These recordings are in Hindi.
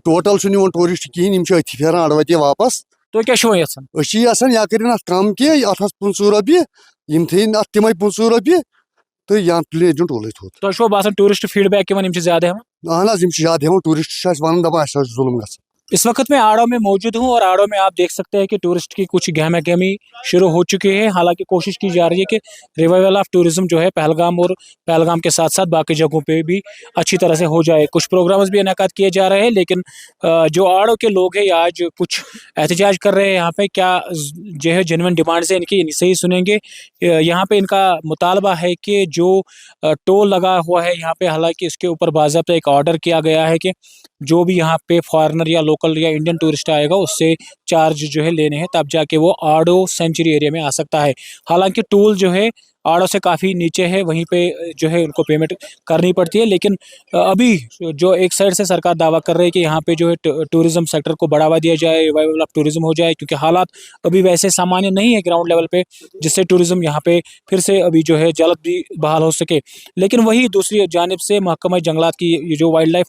टोटल टूरिस्ट कहें अथि फेरान अड़वती वापस तो क्या यहां या कर कम कह अत 500 रुपये तिम 500 रुपये तो या प्ले टूल तो बासान टूरिस्ट फीडबैक ज्यादा अहन ज्यादा टूरिस्ट वन दपा जुलम ग इस वक्त मैं आड़ो में मौजूद हूँ और आड़ो में आप देख सकते हैं कि टूरिस्ट की कुछ गहमा गहमी शुरू हो चुकी है। हालांकि कोशिश की जा रही है कि रिवाइवल ऑफ टूरिज्म जो है पहलगाम और पहलगाम के साथ साथ बाकी जगहों पे भी अच्छी तरह से हो जाए। कुछ प्रोग्राम्स भी इनेकाद किए जा रहे हैं, लेकिन जो आड़ो के लोग हैं आज कुछ एहतजाज कर रहे हैं। यहाँ पे क्या जो है जेन्युइन डिमांड्स है इनकी, इनसे ही सुनेंगे। यहाँ पे इनका मुतालबा है कि जो टोल लगा हुआ है यहाँ पे, हालांकि इसके ऊपर बाज़ाब्ता एक ऑर्डर किया गया है कि जो भी यहाँ पे फॉरेनर या लोकल या इंडियन टूरिस्ट आएगा उससे चार्ज जो है लेने हैं, तब जाके वो आड़ो सेंचुरी एरिया में आ सकता है। हालांकि टोल जो है आड़ो से काफ़ी नीचे है, वहीं पे जो है उनको पेमेंट करनी पड़ती है। लेकिन अभी जो एक साइड से सरकार दावा कर रही है कि यहाँ पे जो है टूरिज्म सेक्टर को बढ़ावा दिया जाए, रिवाइवल ऑफ टूरिज्म हो जाए, क्योंकि हालात अभी वैसे सामान्य नहीं है ग्राउंड लेवल पे, जिससे टूरिज्म यहाँ पे फिर से अभी जो है जल्द भी बहाल हो सके। लेकिन वही दूसरी जानिब से महकमा जंगलात की ये जो वाइल्ड लाइफ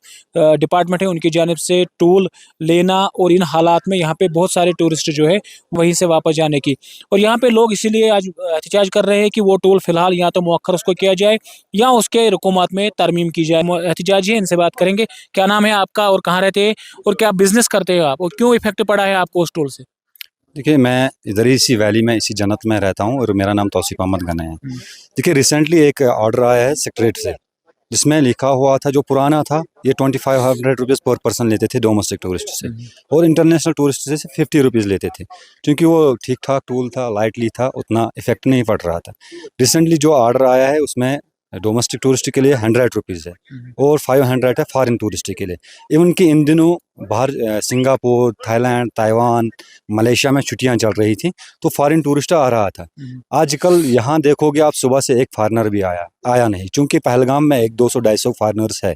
डिपार्टमेंट है उनकी जानिब से टोल लेना और इन हालात में यहाँ पे बहुत सारे टूरिस्ट जो है वहीं से वापस जाने की, और यहाँ पे लोग इसीलिए आज एहतजाज कर रहे हैं कि वो टोल फिलहाल या तो मौखर उसको किया जाए या उसके रुकूमात में तरमीम की जाए। एहतजाज है, इनसे बात करेंगे। क्या नाम है आपका और कहाँ रहते हैं और क्या बिजनेस करते हो आप और क्यों इफेक्ट पड़ा है आपको उस टोल से? देखिए, मैं इधर ही इसी वैली में इसी जन्नत में रहता हूँ और मेरा नाम तौसीफ अहमद गना है। देखिए, रिसेंटली एक ऑर्डर आया है सेक्रेटरीट से, जिसमें लिखा हुआ था, जो पुराना था, ये 2500 रुपीज़ पर पर्सन लेते थे डोमेस्टिक टूरिस्ट से, और इंटरनेशनल टूरिस्ट से 50 रुपीज़ लेते थे, क्योंकि वो ठीक ठाक टूल था, लाइटली था, उतना इफेक्ट नहीं पड़ रहा था। रिसेंटली जो ऑर्डर आया है उसमें डोमेस्टिक टूरिस्ट के लिए 100 रुपीज़ है और 500 है फॉरेन टूरिस्ट के लिए। इवन कि इन दिनों बाहर सिंगापुर, थाईलैंड, ताइवान, मलेशिया में छुट्टियां चल रही थी, तो फॉरेन टूरिस्ट आ रहा था। आजकल यहाँ देखोगे आप, सुबह से एक फॉरेनर भी आया नहीं, क्योंकि पहलगाम में 200-250 फॉरेनर्स है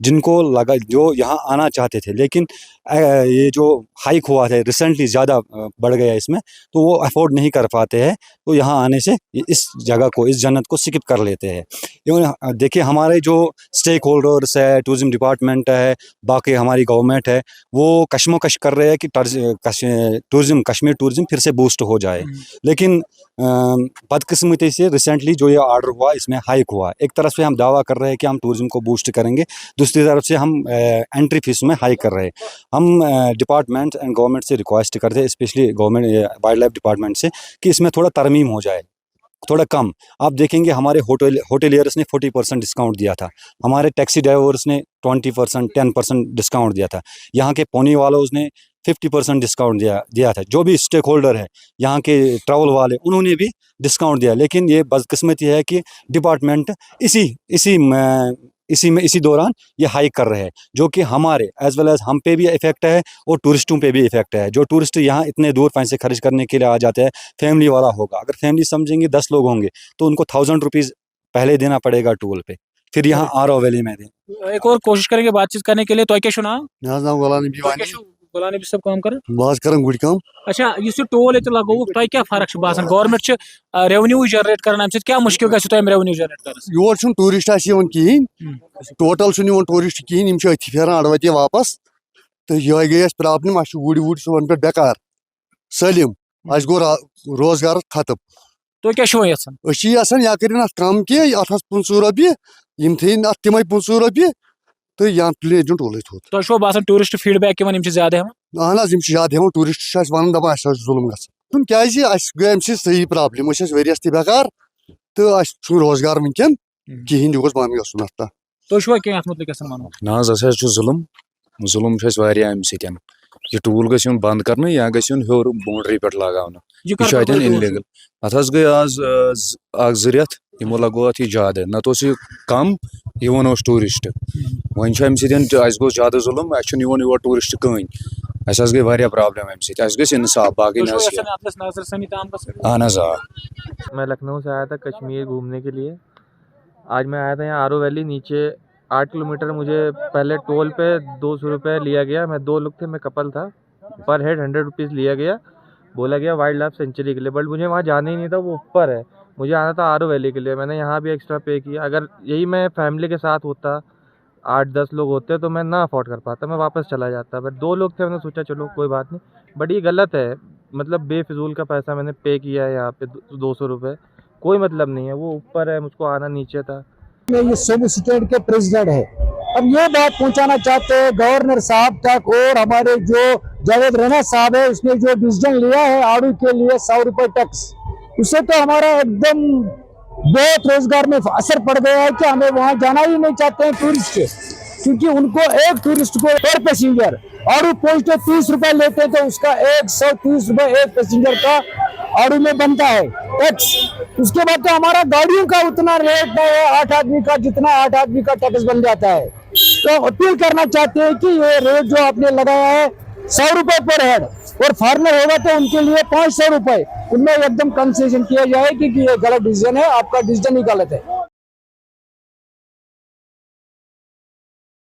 जिनको लगा, जो यहाँ आना चाहते थे, लेकिन ये जो हाइक हुआ है रिसेंटली ज़्यादा बढ़ गया इसमें, तो वो अफोर्ड नहीं कर पाते हैं, तो यहाँ आने से इस जगह को, इस जन्नत को स्किप कर लेते हैं। देखिए, हमारे जो स्टेक होल्डर्स है, टूरिज्म डिपार्टमेंट है, बाकी हमारी गवर्नमेंट है, वो कशमकश कर रहे हैं कि टूरिज्म, कश्मीर टूरिज्म फिर से बूस्ट हो जाए। लेकिन बदकिस्मती से रिसेंटली जो ये ऑर्डर हुआ इसमें हाइक हुआ। एक तरफ से हम दावा कर रहे हैं कि हम टूरिज्म को बूस्ट करेंगे, दूसरी तरफ से हम एंट्री फीस में हाइक कर रहे हैं। हम डिपार्टमेंट एंड गवर्नमेंट से रिक्वेस्ट करते हैं, specially government wild life department से, कि इसमें थोड़ा तरमीम हो जाए, थोड़ा कम। आप देखेंगे हमारे होटेलियर्स ने 40% डिस्काउंट दिया था, हमारे टैक्सी ड्राइवर्स ने 20%, 10% डिस्काउंट दिया था, यहाँ के पोनी वालों ने 50% डिस्काउंट दिया था। जो भी स्टेक होल्डर है, यहाँ के ट्रैवल वाले, उन्होंने भी डिस्काउंट दिया। लेकिन ये बदकिस्मती है कि डिपार्टमेंट इसी दौरान ये हाइक कर रहे हैं, जो कि हमारे एज वेल एज हम पे भी इफेक्ट है और टूरिस्टों पे भी इफेक्ट है। जो टूरिस्ट यहाँ इतने दूर पैसे खर्च करने के लिए आ जाते हैं, फैमिली वाला होगा, अगर फैमिली समझेंगे 10 लोग होंगे, तो उनको 1000 रुपीज़ पहले देना पड़ेगा टूल पे, फिर यहाँ आरो वैली में दें। एक और कोशिश करेंगे बातचीत करने के लिए। तो क्या सुना सब काम कर बाज कर गुड़ काम। अच्छा, इस टोल ये लगो तुम क्या फर्क बासान गवर्नमेंट रेवन्यू जनरेट कराना, क्या मुश्किल गम रेवन्यू जनरेट कर योर टूरिस्ट कहें, टोटल टूरिस्ट कहें अथि फेरान अड़वती वापस तो ये गई प्रॉब्लम, गुड़ वुड़ सोन पे बेकार सलिम गो रोजगार खत्म। तो क्या या कर कम कह अत 500 रुपये तिम 500 रुपये तो या प्ले टूल तो बासान टूरिस्ट फीडबैक ज्यादा अहन ज्यादा टूरिस्ट वन दपा जुलम ग क्या गई सही प्रॉब्लम वरियस त बेकार तो रोजगार वनकन कहें यह बंद गता। ना जुलम अम सत यह टूल गन बंद कर या गन हर बाउंड्री पे लगान, यह इनलीगल। अत गई आज 2 रेत यमो लगो अत ज्यादा, नत कम यह टूरिस्ट, वन अम सो ज्यादा जुलम, योर टूरिस्ट कहीं गई वारिया प्रॉब्लम अम सत इंसाफ बाकी। अहन मैं लखनऊ से आया था कश्मीर घूमने के लिए। आज मैं आया था यहाँ आरो वैली। नीचे 8 किलोमीटर मुझे पहले टोल पे 200 रुपये लिया गया। मैं 2 लोग थे, मैं कपल था। पर हेड 100 रुपीज़ लिया गया, बोला गया वाइल्ड लाइफ सेंचुरी के लिए। बट मुझे वहाँ जाना ही नहीं था, वो ऊपर है, मुझे आना था आरो वैली के लिए। मैंने यहाँ भी एक्स्ट्रा पे किया। अगर यही मैं फैमिली के साथ होता, 8-10 लोग होते तो मैं ना अफोर्ड कर पाता, मैं वापस चला जाता। बट 2 लोग थे, मैंने सोचा चलो कोई बात नहीं। बट ये गलत है, मतलब बेफिजूल का पैसा मैंने पे किया है यहाँ पे 200 रुपये, कोई मतलब नहीं है। वो ऊपर है, मुझको आना नीचे था। ये सब स्टेट के प्रेसिडेंट है। अब ये बात पहुंचाना चाहते हैं गवर्नर साहब तक, और हमारे जो जावेद रैना साहब है, उसने जो डिसीजन लिया है आड़ू के लिए 100 रुपये टैक्स, उससे तो हमारा एकदम बहुत रोजगार में असर पड़ गया है कि हमें वहां जाना ही नहीं चाहते हैं टूरिस्ट, क्योंकि उनको एक टूरिस्ट को पर पैसेंजर आड़ू पहुंचते 30 रुपए लेते हैं, तो उसका 130 रुपए एक पैसेंजर का आड़ू में बनता है टैक्स। उसके बाद तो हमारा गाड़ियों का उतना रेट है 8 आदमी का, जितना 8 आदमी का टैक्स बन जाता है। तो अपील करना चाहते हैं कि ये रेट जो आपने लगाया है 100 रुपए पर हेड, और फॉरनर होगा तो उनके लिए 500 रुपए, उनमें एकदम कंसेशन किया जाए, क्योंकि ये गलत डिसीजन है, आपका डिसीजन ही गलत है।